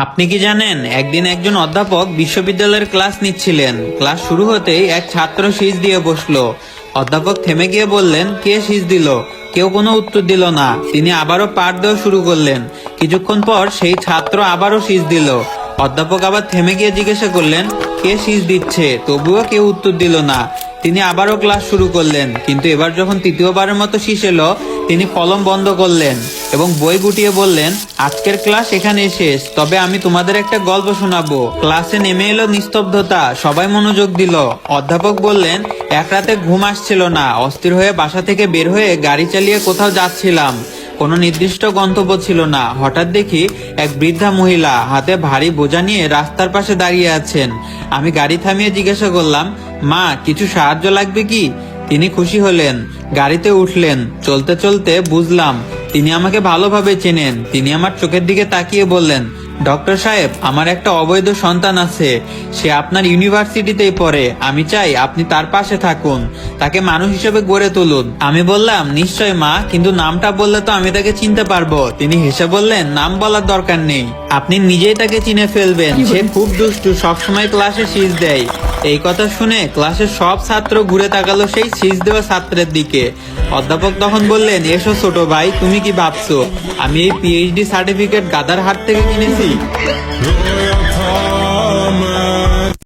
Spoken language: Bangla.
আপনি কি জানেন, একদিন একজন অধ্যাপক বিশ্ববিদ্যালয়ের ক্লাস নিচ্ছিলেন। ক্লাস শুরু হতেই এক ছাত্র সিজ দিয়ে বসলো। অধ্যাপক থেমে গিয়ে বললেন, কে সিজ দিল? কেউ কোনো উত্তর দিল না। তিনি আবারও পাঠ দেওয়া শুরু করলেন। কিছুক্ষণ পর সেই ছাত্র আবারও সিজ দিল। অধ্যাপক আবার থেমে গিয়ে জিজ্ঞাসা করলেন, কে সিজ দিচ্ছে? তবুও কেউ উত্তর দিল না। তিনি আবারও ক্লাস শুরু করলেন, কিন্তু এবার যখন তৃতীয়বারের মতো শীষ এলো, তিনি কলম বন্ধ করলেন এবং বই গুটিয়ে বললেন, আজকের ক্লাস এখানে শেষ, তবে আমি তোমাদের একটা গল্প শোনাবো। ক্লাসে নেমে এলো নিস্তব্ধতা, সবাই মনোযোগ দিল। অধ্যাপক বললেন, এক রাতে ঘুম আসছিল না, অস্থির হয়ে বাসা থেকে বের হয়ে গাড়ি চালিয়ে কোথাও যাচ্ছিলাম। কোনো নির্দিষ্ট গন্তব্য ছিল না। হঠাৎ দেখি এক বৃদ্ধা মহিলা হাতে ভারী বোঝা নিয়ে রাস্তার পাশে দাঁড়িয়ে আছেন। আমি গাড়ি থামিয়ে জিজ্ঞাসা করলাম, মা, কিছু সাহায্য লাগবে কি? তিনি খুশি হলেন, গাড়িতে উঠলেন। চলতে চলতে বুঝলাম তিনি আমাকে ভালোভাবে চেনেন। তিনি আমার চোখের দিকে তাকিয়ে বললেন, ডক্টর সাহেব, আমার একটা অবৈধ সন্তান আছে। সে আপনার ইউনিভার্সিটিতেই পড়ে। আমি চাই আপনি তার পাশে থাকুন, তাকে মানুষ হিসেবে গড়ে তুলুন। আমি বললাম, নিশ্চয় মা, কিন্তু নামটা বললে তো আমি তাকে চিনতে পারবো। তিনি হেসে বললেন, নাম বলার দরকার নেই, আপনি নিজেই তাকে চিনে ফেলবেন। সে খুব দুষ্টু, সবসময় ক্লাসে সিজ দেয়। এই কথা শুনে ক্লাসের সব ছাত্র ঘুরে তাকালো সেই সিজ দেওয়া ছাত্রের দিকে। অধ্যাপক তখন বললেন, এসো ছোট ভাই, তুমি কি ভাবছো আমি এই পিএইচডি সার্টিফিকেট গাদার হাট থেকে কিনেছি?